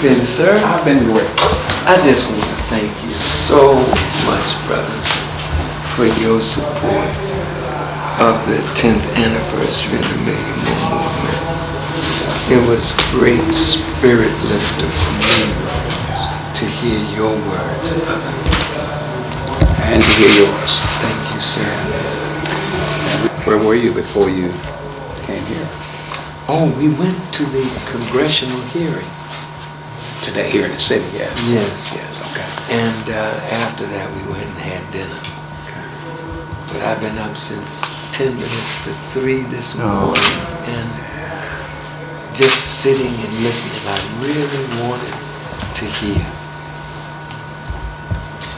been, sir? I've been great. I just want to thank you so much, brother, for your support of the 10th anniversary of the Million More Movement. It was a great spirit lifter for me to hear your words, brother. And to hear yours. Thank you, sir. Where were you before you came here? Oh, we went to the congressional hearing. Today, here in the city, yes. Yes. Yes, okay. And after that, we went and had dinner. Okay. But I've been up since 10 minutes to 3 this morning, and just sitting and listening. I really wanted to hear.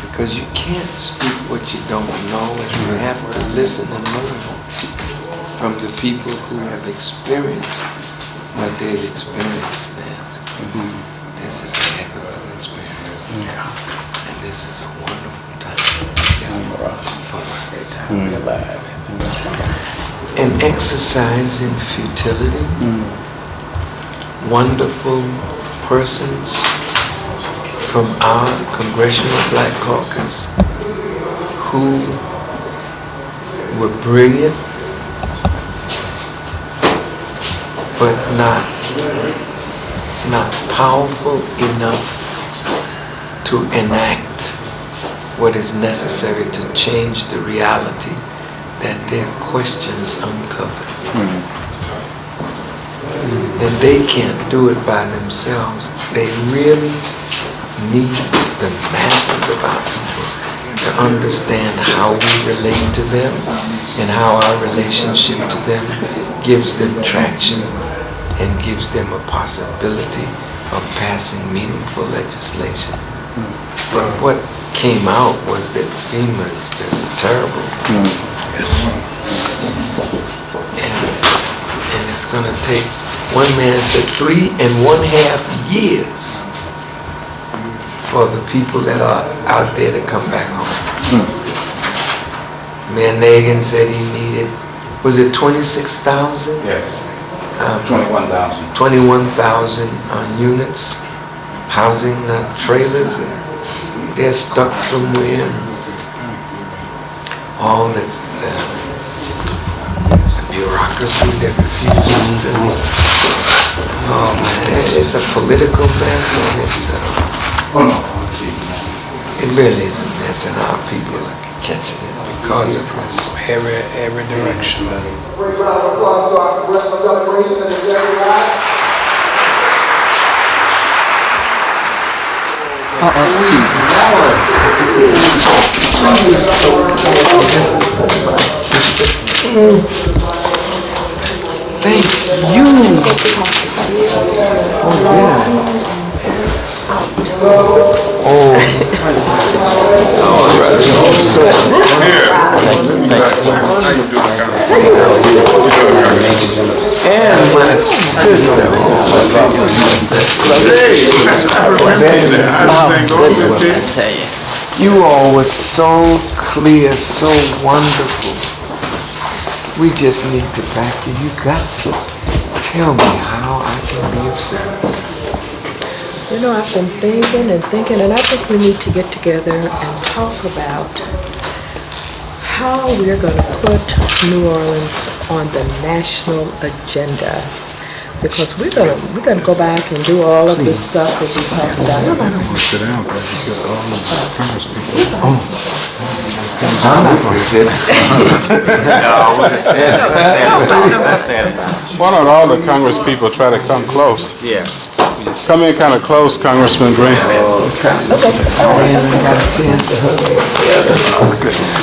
Because you can't speak what you don't know, and you have to listen and learn from the people who have experienced what they've experienced, man. This is a heck of an experience. And this is a wonderful time for us. We're alive. An exercise in futility. Wonderful persons from our Congressional Black Caucus who were brilliant, but not powerful enough to enact what is necessary to change the reality that their questions uncovered. And they can't do it by themselves. They really need the masses of our people to understand how we relate to them and how our relationship to them gives them traction and gives them a possibility of passing meaningful legislation. But what came out was that FEMA is just terrible. And it's going to take, one man said, 3.5 years for the people that are out there to come back home. Mayor Nagin said he needed, was it 26,000? Yes. 21,000. 21,000 units, housing trailers, and they're stuck somewhere. All the bureaucracy that refuses to. Oh man, it's a political mess, and it really is a mess, and our people are catching it because of us. Every direction. Great round of applause to our congressional delegation and executive. Thank you. Oh yeah. Oh. And my sister. You all were so clear, so wonderful. We just need to back you. You got to tell me how I can be of service. You know, I've been thinking, and I think we need to get together and talk about how we're going to put New Orleans on the national agenda. Because we're gonna go back and do all of this stuff that we talked about. I don't want to sit down because you got all of the Congress people. I'm not going to sit. No, we'll just stand. Why don't all the Congress people try to come close? Yeah. Come in kind of close, Congressman Green. I got a chance to hug you. Oh, goodness.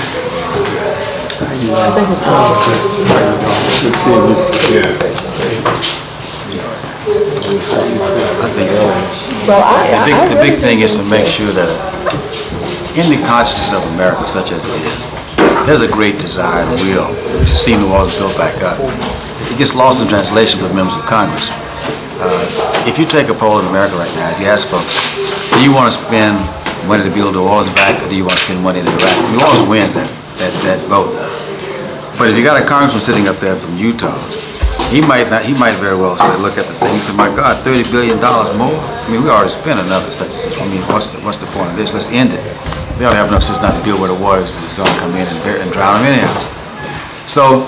I think it's good. Good seeing you. Yeah. The big thing is to make sure that in the consciousness of America, such as it is, there's a great desire and will to see New Orleans built back up. It gets lost in translation with members of Congress. If you take a poll in America right now, if you ask folks, do you want to spend money to build New Orleans back, or do you want to spend money in Iraq? New Orleans wins that vote. But if you got a congressman sitting up there from Utah He might not. He might very well say, look at the thing. He said, "My God, $30 billion more. I mean, we already spent another such and such. I mean, what's the point of this? Let's end it. We already have enough sense not to deal with the waters that's going to come in and drown them anyhow." So,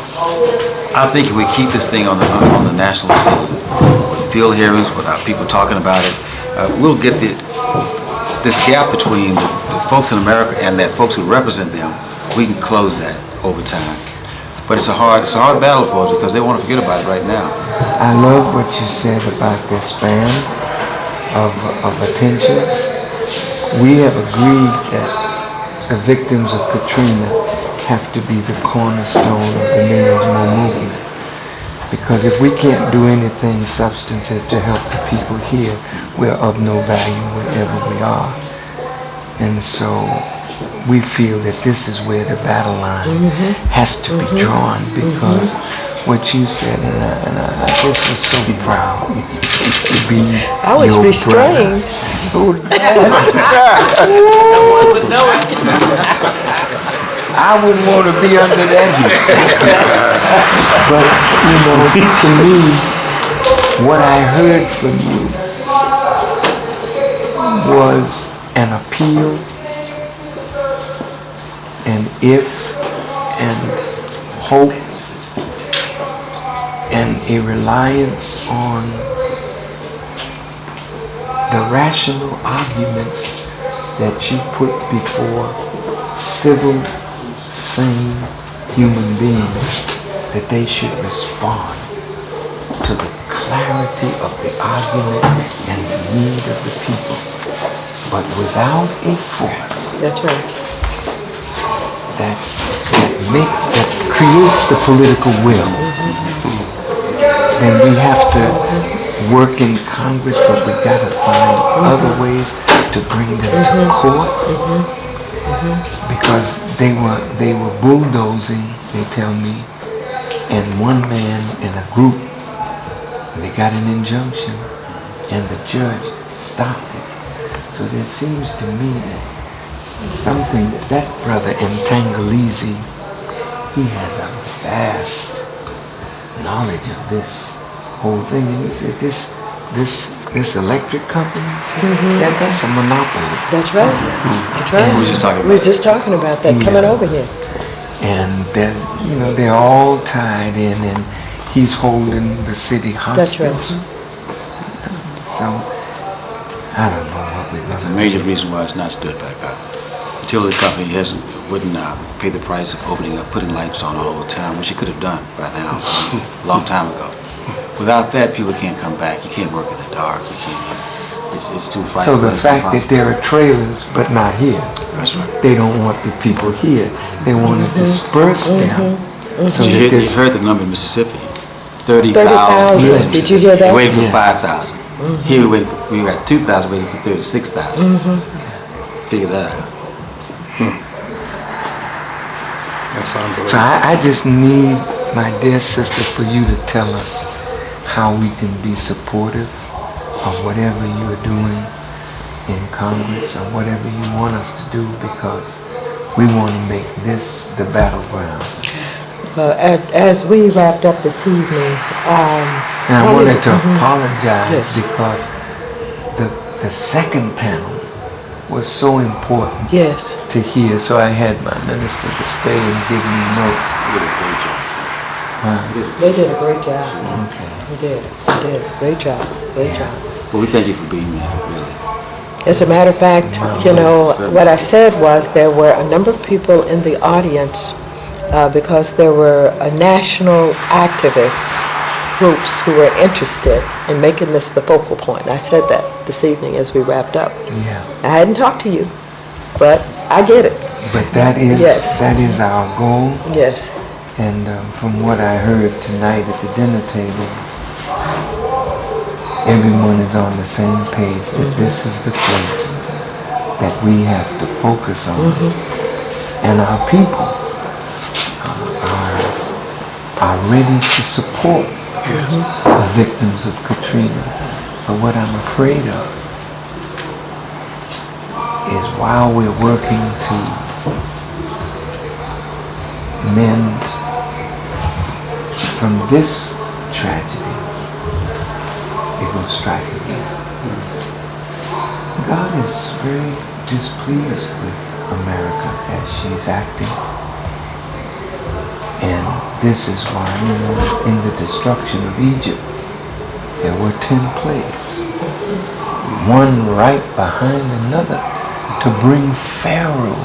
I think if we keep this thing on the national scene with field hearings, without people talking about it, we'll get this gap between the folks in America and that folks who represent them. We can close that over time. But it's a hard battle for us because they want to forget about it right now. I love what you said about the span of attention. We have agreed that the victims of Katrina have to be the cornerstone of the Millions More movement. Because if we can't do anything substantive to help the people here, we're of no value wherever we are. And so we feel that this is where the battle line has to be drawn, because what you said, and I just was so proud to be I was your restrained. I wouldn't want to be under that heat. But, you know, to me, what I heard from you was an appeal, and ifs, and hope, and a reliance on the rational arguments that you put before civil, sane human beings, that they should respond to the clarity of the argument and the need of the people, but without a force. That's right. That creates the political will. Then we have to work in Congress, but we gotta find other ways to bring them to court, because they were bulldozing, they tell me, and one man in a group, they got an injunction, and the judge stopped it. So it seems to me that something that brother in Tangaleese, he has a vast knowledge of this whole thing. And he said this electric company, that's a monopoly. That's right. That's right. We were just talking about We were just talking about that coming over here. And then, you know, they're all tied in, and he's holding the city hostage. That's right. So I don't know what we're going to do. It's a major reason why it's not stood back up. Utility company wouldn't pay the price of opening up, putting lights on all the time, which it could have done by now, a long time ago. Without that, people can't come back. You can't work in the dark. You can't. It's too frightful. So the fact that there are trailers but not here, That's right. they don't want the people here. They want to disperse them. So You that this, heard the number in Mississippi, 30,000. 30,000. Did you hear that? They waited for Yeah. 5,000. Here we got 2,000 waiting for 36,000. Figure that out. That's unbelievable. so I just need, my dear sister, for you to tell us how we can be supportive of whatever you're doing in Congress or whatever you want us to do, because we want to make this the battleground. As we wrapped up this evening, And I wanted to apologize Yes. because the second panel was so important yes, to hear, so I had my minister to stay and give me notes. they did a great job. Okay. They did. They did. Great job. Great job. Well, we thank you for being there, really. As a matter of fact, you know, what I said was there were a number of people in the audience because there were national activists groups who were interested in making this the focal point. I said that this evening as we wrapped up. Yeah. I hadn't talked to you, but I get it. But that is Yes. that is our goal, Yes. and from what I heard tonight at the dinner table, everyone is on the same page that this is the place that we have to focus on, and our people are ready to support the victims of Katrina. But what I'm afraid of is while we're working to mend from this tragedy, it will strike again. God is very displeased with America as she's acting. And this is why, in the destruction of Egypt, there were 10 plagues, one right behind another, to bring Pharaoh